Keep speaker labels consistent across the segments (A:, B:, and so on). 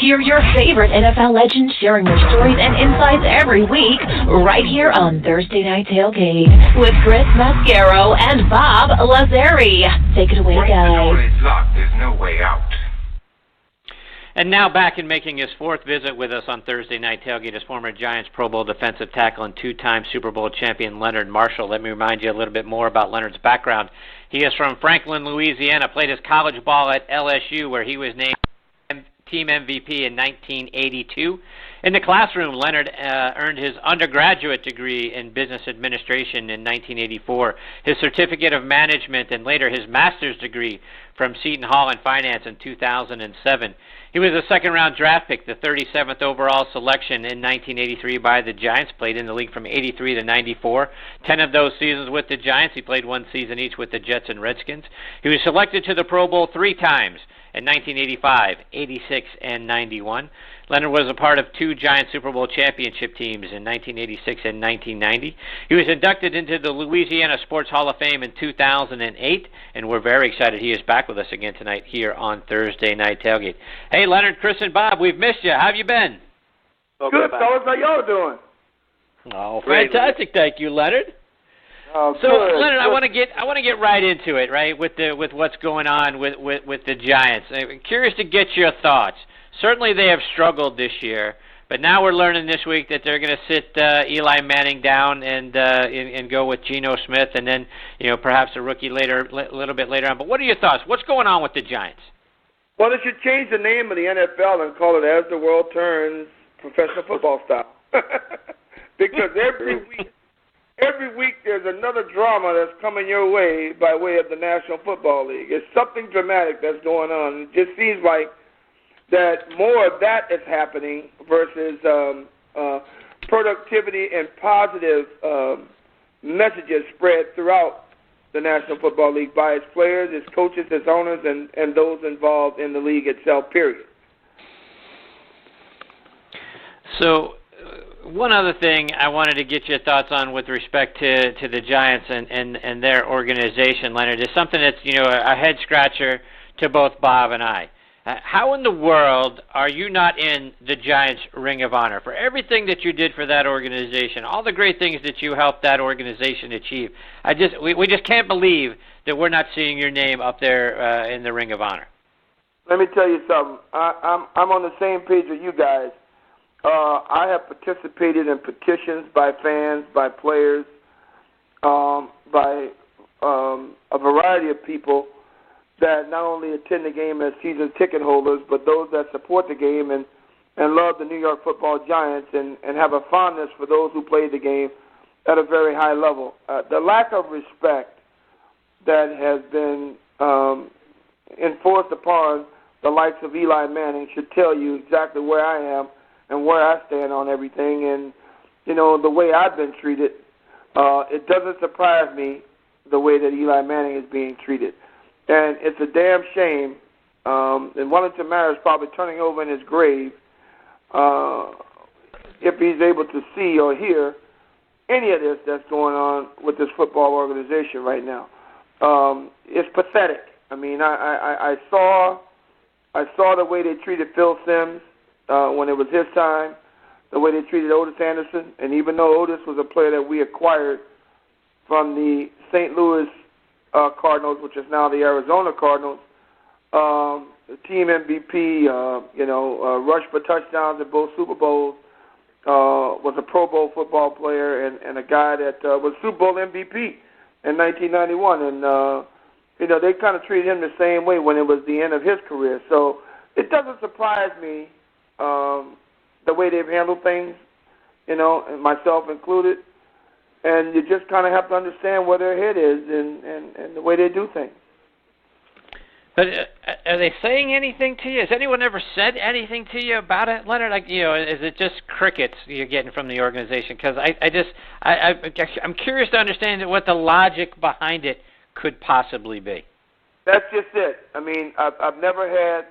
A: Hear your favorite NFL legends sharing their stories and insights every week right here on Thursday Night Tailgate with Chris Mascaro and Bob Lazari. Take it away,
B: Once
A: guys.
B: the door is locked, there's no way out.
C: And now back and making his fourth visit with us on Thursday Night Tailgate is former Giants Pro Bowl defensive tackle and two-time Super Bowl champion Leonard Marshall. Let me remind you a little bit more about Leonard's background. He is from Franklin, Louisiana, played his college ball at LSU, where he was named team MVP in 1982. In the classroom, Leonard earned his undergraduate degree in business administration in 1984, his certificate of management, and later his master's degree from Seton Hall in finance in 2007. He was a second-round draft pick, the 37th overall selection in 1983 by the Giants, played in the league from 83 to 94. 10 of those seasons with the Giants. He played one season each with the Jets and Redskins. He was selected to the Pro Bowl 3 times in 1985, 86, and 91. Leonard was a part of 2 Giants Super Bowl championship teams in 1986 and 1990. He was inducted into the Louisiana Sports Hall of Fame in 2008, and we're very excited he is back with us again tonight here on Thursday Night Tailgate. Hey, Leonard, Chris, and Bob, we've missed you. How have you been?
D: Good, fellas. How y'all doing?
C: Oh, fantastic. Thank you, Leonard.
D: Oh,
C: So,
D: good.
C: Leonard, I want to get right into it, right, with what's going on with the Giants. I'm curious to get your thoughts. Certainly, they have struggled this year, but now we're learning this week that they're going to sit Eli Manning down and go with Geno Smith, and then perhaps a rookie later, a little bit later on. But what are your thoughts? What's going on with the Giants?
D: Well, they should change the name of the NFL and call it As the World Turns Professional Football Style. Because every week there's another drama that's coming your way by way of the National Football League. It's something dramatic that's going on. It just seems like that more of that is happening versus productivity and positive messages spread throughout the National Football League by its players, its coaches, its owners, and those involved in the league itself, period.
C: So, one other thing I wanted to get your thoughts on with respect to the Giants and their organization, Leonard, is something that's a head scratcher to both Bob and I. How in the world are you not in the Giants Ring of Honor for everything that you did for that organization, all the great things that you helped that organization achieve? We just can't believe that we're not seeing your name up there in the Ring of Honor.
D: Let me tell you something. I'm on the same page with you guys. I have participated in petitions by fans, by players, by a variety of people that not only attend the game as season ticket holders, but those that support the game and love the New York Football Giants and have a fondness for those who played the game at a very high level. The lack of respect that has been enforced upon the likes of Eli Manning should tell you exactly where I am and where I stand on everything. And, the way I've been treated, it doesn't surprise me the way that Eli Manning is being treated. And it's a damn shame. And Wellington Mara is probably turning over in his grave if he's able to see or hear any of this that's going on with this football organization right now. It's pathetic. I mean, I saw the way they treated Phil Simms when it was his time, the way they treated Otis Anderson, and even though Otis was a player that we acquired from the St. Louis Cardinals, which is now the Arizona Cardinals, the team MVP, rushed for touchdowns in both Super Bowls, was a Pro Bowl football player, and a guy that was Super Bowl MVP in 1991. And, they kind of treated him the same way when it was the end of his career. So it doesn't surprise me the way they've handled things, and myself included. And you just kind of have to understand where their head is and the way they do things.
C: But are they saying anything to you? Has anyone ever said anything to you about it, Leonard? Like, is it just crickets you're getting from the organization? Because I'm curious to understand what the logic behind it could possibly be.
D: That's just it. I mean, I've never had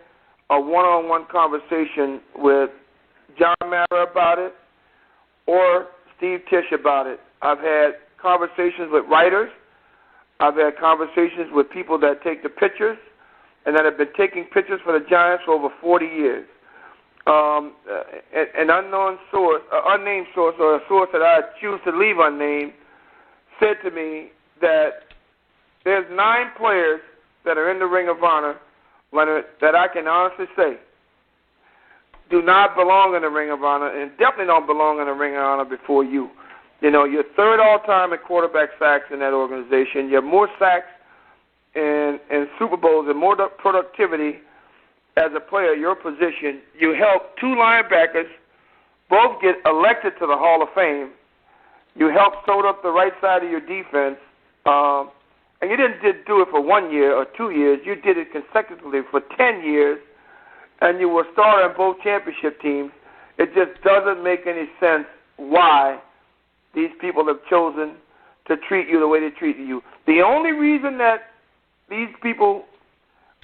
D: a one-on-one conversation with John Mara about it or Steve Tisch about it. I've had conversations with writers. I've had conversations with people that take the pictures and that have been taking pictures for the Giants for over 40 years. an unknown source, unnamed source, or a source that I choose to leave unnamed, said to me that there's 9 players that are in the Ring of Honor, Leonard, that I can honestly say do not belong in the Ring of Honor and definitely don't belong in the Ring of Honor before you. You know, you're third all-time in quarterback sacks in that organization. You have more sacks in Super Bowls and more productivity as a player at your position. You helped 2 linebackers both get elected to the Hall of Fame. You helped sewed up the right side of your defense. And you didn't do it for 1 year or 2 years. You did it consecutively for 10 years, and you were a starter on both championship teams. It just doesn't make any sense why these people have chosen to treat you the way they treated you. The only reason that these people,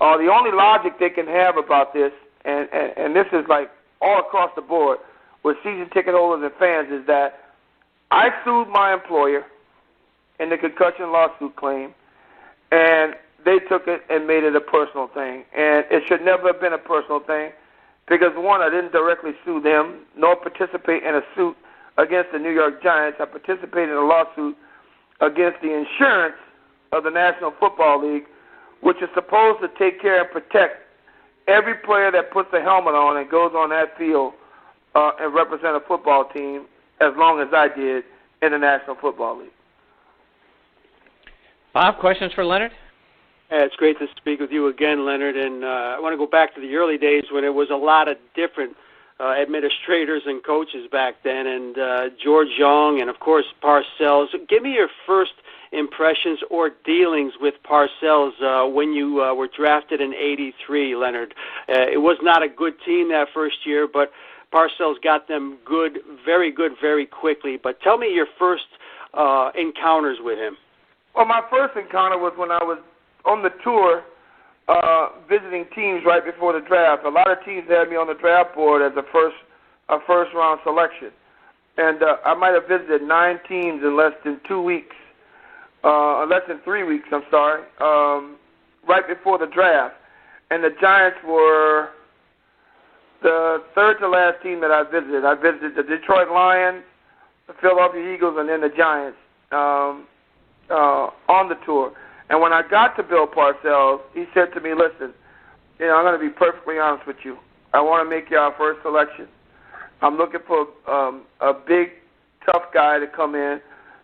D: or the only logic they can have about this, and this is like all across the board with season ticket holders and fans, is that I sued my employer in the concussion lawsuit claim, and they took it and made it a personal thing. And it should never have been a personal thing because, one, I didn't directly sue them nor participate in a suit against the New York Giants. I participated in a lawsuit against the insurance of the National Football League, which is supposed to take care and protect every player that puts a helmet on and goes on that field and represent a football team as long as I did in the National Football League.
C: Bob, questions for Leonard?
E: Yeah, it's great to speak with you again, Leonard. And I want to go back to the early days when there was a lot of different administrators and coaches back then, and George Young and, of course, Parcells. Give me your first impressions or dealings with Parcells when you were drafted in '83, Leonard. It was not a good team that first year, but Parcells got them good, very quickly. But tell me your first encounters with him.
D: Well, my first encounter was when I was on the tour visiting teams right before the draft. A lot of teams had me on the draft board as a first-round selection. And I might have visited 9 teams in less than 2 weeks, less than 3 weeks, right before the draft. And the Giants were the third to last team that I visited. I visited the Detroit Lions, the Philadelphia Eagles, and then the Giants on the tour. And when I got to Bill Parcells, he said to me, listen, I'm going to be perfectly honest with you. I want to make you our first selection. I'm looking for a big, tough guy to come in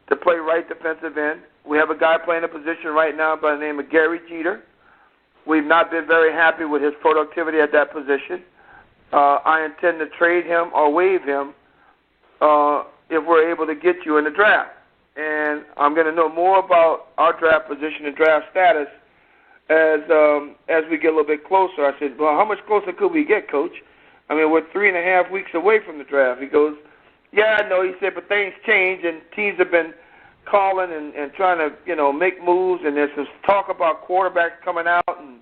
D: to play right defensive end. We have a guy playing a position right now by the name of Gary Jeter. We've not been very happy with his productivity at that position. I intend to trade him or waive him if we're able to get you in the draft. And I'm going to know more about our draft position and draft status as we get a little bit closer. I said, well, how much closer could we get, Coach? I mean, we're 3.5 weeks away from the draft. He goes, yeah, I know. He said, but things change, and teams have been calling and trying to, make moves, and there's some talk about quarterbacks coming out and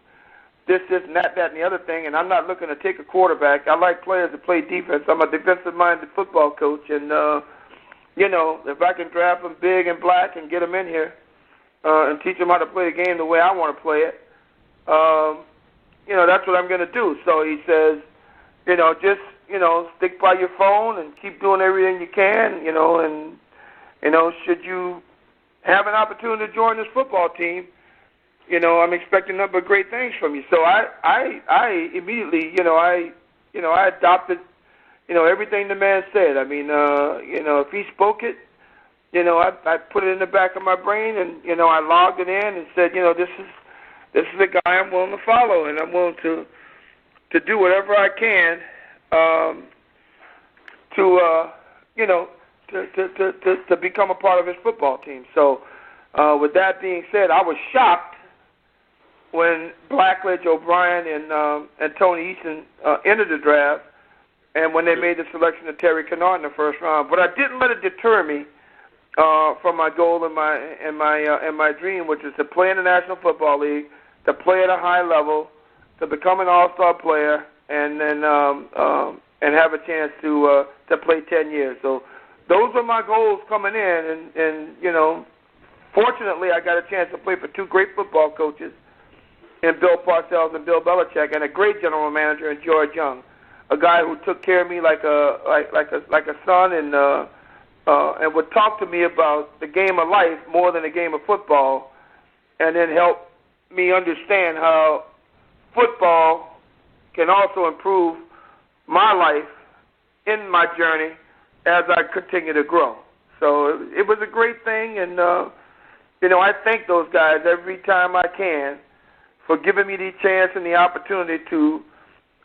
D: this, and that, and the other thing, and I'm not looking to take a quarterback. I like players to play defense. I'm a defensive-minded football coach, and if I can draft them big and black and get them in here and teach them how to play the game the way I want to play it, that's what I'm going to do. So he says, just, stick by your phone and keep doing everything you can, and, should you have an opportunity to join this football team, I'm expecting a number of great things from you. So I immediately, I adopted everything the man said. I mean, if he spoke it, I put it in the back of my brain, and I logged it in and said, this is a guy I'm willing to follow, and I'm willing to do whatever I can to become a part of his football team. So, with that being said, I was shocked when Blackledge, O'Brien, and Tony Easton entered the draft, and when they made the selection of Terry Kennard in the first round. But I didn't let it deter me from my goal and my dream, which is to play in the National Football League, to play at a high level, to become an all-star player, and then and have a chance to play 10 years. So those are my goals coming in, and fortunately I got a chance to play for 2 great football coaches, in Bill Parcells and Bill Belichick, and a great general manager in George Young. a guy who took care of me like a son, and would talk to me about the game of life more than the game of football, and then help me understand how football can also improve my life in my journey as I continue to grow. So it was a great thing, and I thank those guys every time I can for giving me the chance and the opportunity to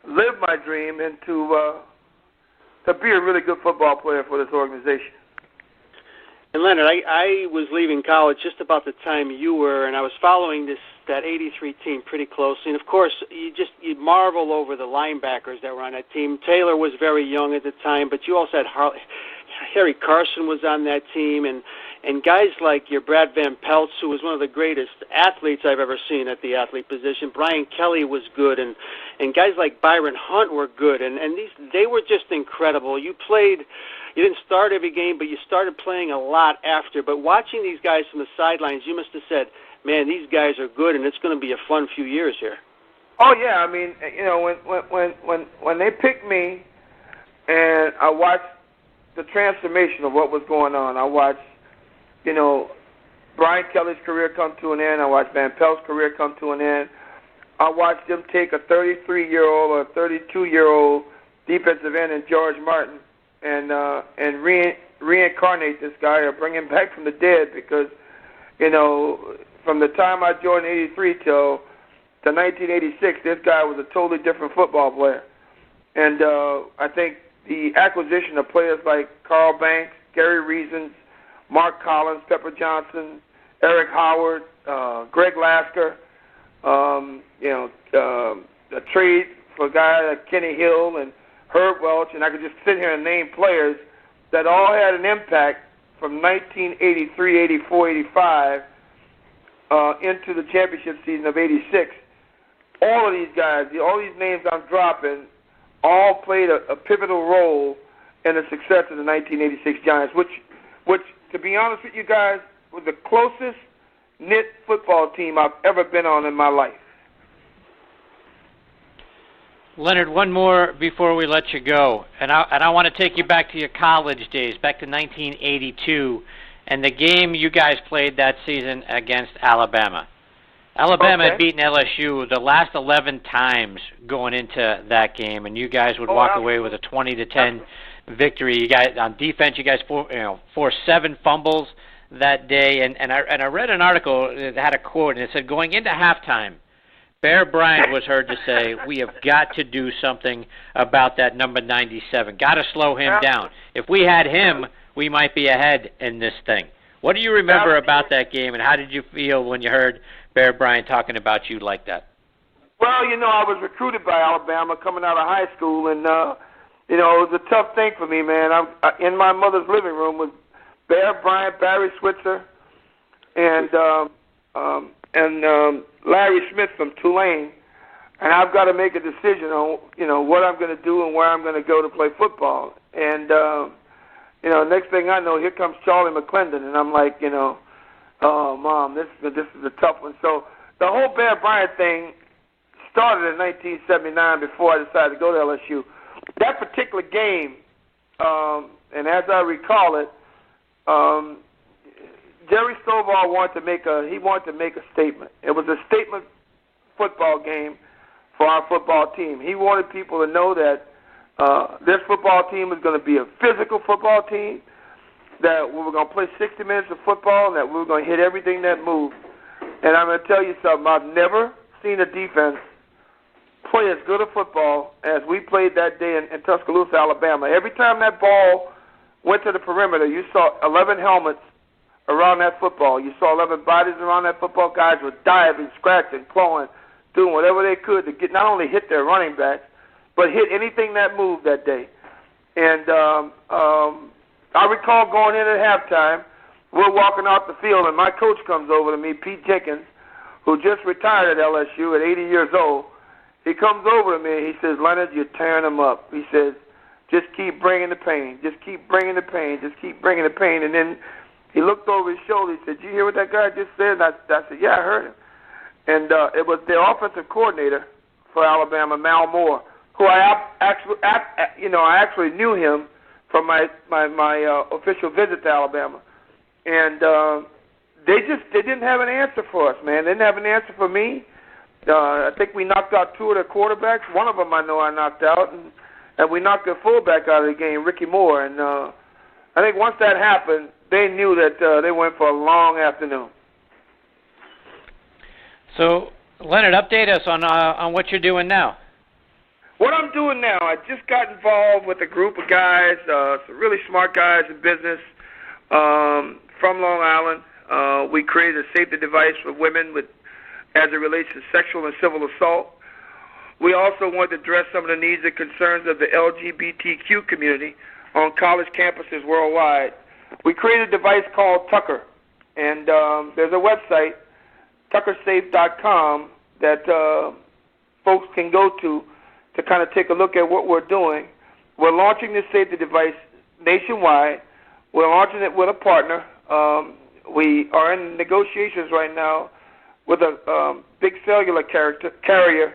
D: live my dream and to be a really good football player for this organization.
E: And Leonard, I was leaving college just about the time you were, and I was following that 83 team pretty closely. And of course, you marvel over the linebackers that were on that team. Taylor was very young at the time, but you also had Harry Carson was on that team, and guys like your Brad Van Peltz, who was one of the greatest athletes I've ever seen at the athlete position. Brian Kelly was good, and guys like Byron Hunt were good, and they were just incredible. You didn't start every game, but you started playing a lot after. But watching these guys from the sidelines, you must have said, man, these guys are good, and it's going to be a fun few years here.
D: Oh, yeah. I mean, when they picked me and I watched the transformation of what was going on, I watched, Brian Kelly's career come to an end. I watched Van Pelt's career come to an end. I watched them take a 33-year-old or a 32-year-old defensive end in George Martin and reincarnate this guy or bring him back from the dead because, from the time I joined in 83 till 1986, this guy was a totally different football player. And I think the acquisition of players like Carl Banks, Gary Reasons, Mark Collins, Pepper Johnson, Eric Howard, Greg Lasker, a trade for a guy like Kenny Hill and Herb Welch, and I could just sit here and name players that all had an impact from 1983, 84, 85 into the championship season of 86. All of these guys, all these names I'm dropping, all played a pivotal role in the success of the 1986 Giants, which, to be honest with you guys, was the closest knit football team I've ever been on in my life.
C: Leonard, one more before we let you go, and I want to take you back to your college days, back to 1982, and the game you guys played that season against Alabama. Alabama had beaten LSU the last 11 times going into that game, and you guys would walk away with a 20-10 victory. You guys on defense, you guys forced 7 fumbles that day, and I read an article that had a quote, and it said, going into halftime, Bear Bryant was heard to say, we have got to do something about that number 97. Got to slow him down. If we had him, we might be ahead in this thing. What do you remember about that game, and how did you feel when you heard Bear Bryant talking about you like that?
D: Well, I was recruited by Alabama coming out of high school, and, it was a tough thing for me, man. I'm in my mother's living room with Bear Bryant, Barry Switzer, and Larry Smith from Tulane, and I've got to make a decision on, what I'm going to do and where I'm going to go to play football. And, next thing I know, here comes Charlie McClendon, and I'm like, oh, Mom, this is a tough one. So the whole Bear Bryant thing started in 1979 before I decided to go to LSU. That particular game, and as I recall it, Jerry Stovall wanted to make a statement. It was a statement football game for our football team. He wanted people to know that this football team was going to be a physical football team, that we were going to play 60 minutes of football, and that we were going to hit everything that moved. And I'm going to tell you something. I've never seen a defense play as good a football as we played that day in Tuscaloosa, Alabama. Every time that ball went to the perimeter, you saw 11 helmets around that football. You saw 11 bodies around that football. Guys were diving, scratching, clawing, doing whatever they could to get not only hit their running backs, but hit anything that moved that day. And I recall going in at halftime, we're walking off the field, and my coach comes over to me, Pete Jenkins, who just retired at LSU at 80 years old. He comes over to me, and he says, Leonard, you're tearing them up. He says, just keep bringing the pain. Just keep bringing the pain. Just keep bringing the pain. And then he looked over his shoulder. He said, did you hear what that guy just said? And I said, yeah, I heard him. And it was the offensive coordinator for Alabama, Mal Moore, who I actually knew him from my official visit to Alabama, and they didn't have an answer for us, man. They didn't have an answer for me. I think we knocked out two of their quarterbacks. One of them I know I knocked out, and we knocked their fullback out of the game, Ricky Moore. And I think once that happened, they knew that they went for a long afternoon.
C: So, Leonard, update us on what you're doing now.
D: What I'm doing now, I just got involved with a group of guys, some really smart guys in business from Long Island. We created a safety device for women as it relates to sexual and civil assault. We also want to address some of the needs and concerns of the LGBTQ community on college campuses worldwide. We created a device called Tucker, and there's a website, tuckersafe.com, that folks can go to kind of take a look at what we're doing. We're launching this safety device nationwide. We're launching it with a partner. We are in negotiations right now with a big cellular carrier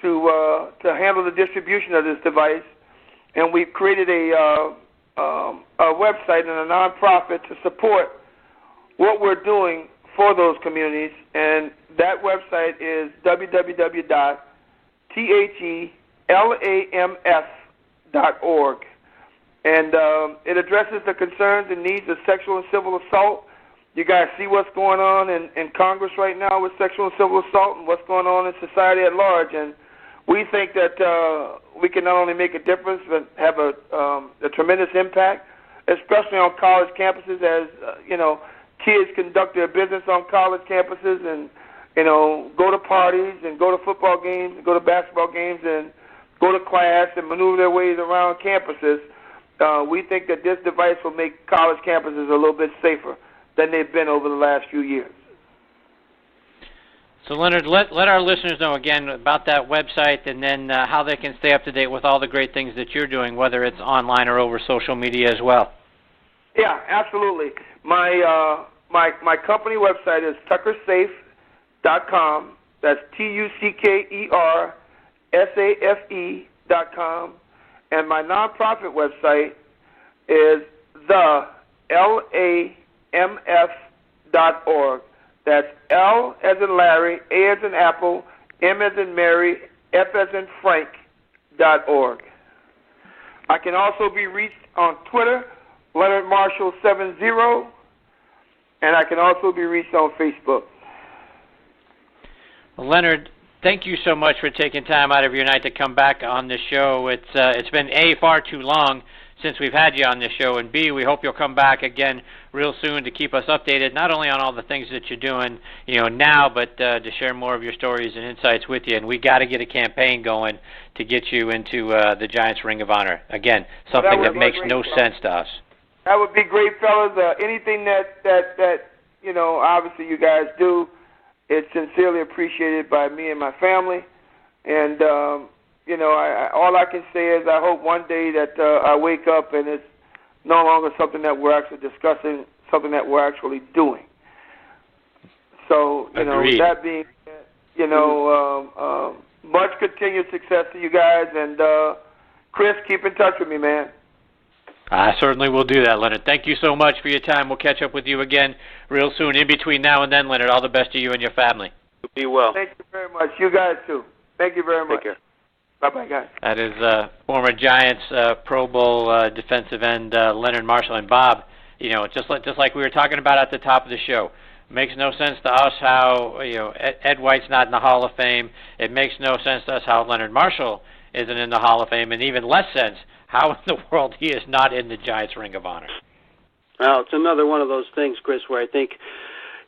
D: to handle the distribution of this device, and we've created a website and a nonprofit to support what we're doing for those communities, and that website is www.thelamf.org, and it addresses the concerns and needs of sexual and civil assault. You guys see what's going on in Congress right now with sexual and civil assault and what's going on in society at large. And we think that we can not only make a difference but have a tremendous impact, especially on college campuses as, kids conduct their business on college campuses and, go to parties and go to football games and go to basketball games and go to class and maneuver their ways around campuses. We think that this device will make college campuses a little bit safer than they've been over the last few years.
C: So, Leonard, let our listeners know again about that website and then how they can stay up to date with all the great things that you're doing, whether it's online or over social media as well.
D: Yeah, absolutely. My company website is tuckersafe.com. That's TUCKERSAFE.com. And my nonprofit website is thelamf.org. That's L as in Larry, A as in Apple, M as in Mary, F as in Frank.org. I can also be reached on Twitter, Leonard Marshall 70, and I can also be reached on Facebook.
C: Well, Leonard, thank you so much for taking time out of your night to come back on this show. It's been A, far too long since we've had you on this show, and B, we hope you'll come back again real soon to keep us updated, not only on all the things that you're doing, now, but to share more of your stories and insights with you. And we got to get a campaign going to get you into the Giants Ring of Honor. Again, something that makes no sense to us.
D: That would be great, fellas. Anything that obviously you guys do, it's sincerely appreciated by me and my family. And all I can say is I hope one day that I wake up and it's no longer something that we're actually discussing, something that we're actually doing. So,
C: Agreed.
D: That being said, much continued success to you guys. And, Chris, keep in touch with me, man.
C: I certainly will do that, Leonard. Thank you so much for your time. We'll catch up with you again real soon. In between now and then, Leonard, all the best to you and your family.
E: Be well.
D: Thank you very much. You guys, too. Thank you very much.
E: Take care.
D: Bye-bye, guys.
C: That is former Giants Pro Bowl defensive end Leonard Marshall. And Bob, just like we were talking about at the top of the show, makes no sense to us how Ed White's not in the Hall of Fame. It makes no sense to us how Leonard Marshall isn't in the Hall of Fame, and even less sense how in the world he is not in the Giants Ring of Honor.
E: Well, it's another one of those things, Chris, where I think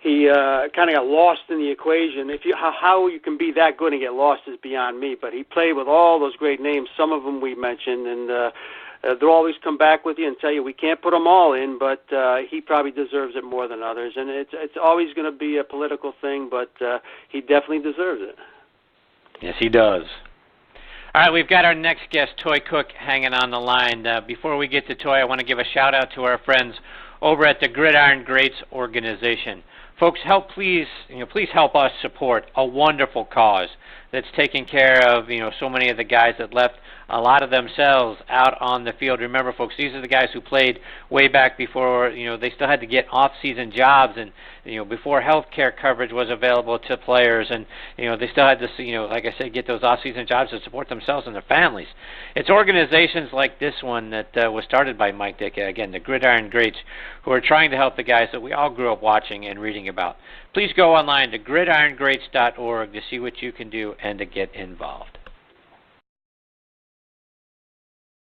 E: he kind of got lost in the equation. How you can be that good and get lost is beyond me. But he played with all those great names, some of them we mentioned, and they'll always come back with you and tell you we can't put them all in, but he probably deserves it more than others. And it's always going to be a political thing, but he definitely deserves it.
C: Yes, he does. All right, we've got our next guest, Toy Cook, hanging on the line. Before we get to Toy, I want to give a shout-out to our friends over at the Gridiron Greats organization. Folks, please help us support a wonderful cause. that's taking care of, so many of the guys that left a lot of themselves out on the field. Remember, folks, these are the guys who played way back before, they still had to get off-season jobs and, before health care coverage was available to players, and, they still had to, like I said, get those off-season jobs to support themselves and their families. It's organizations like this one that was started by Mike Dick, again, the Gridiron Greats, who are trying to help the guys that we all grew up watching and reading about. Please go online to gridirongreats.org to see what you can do and to get involved.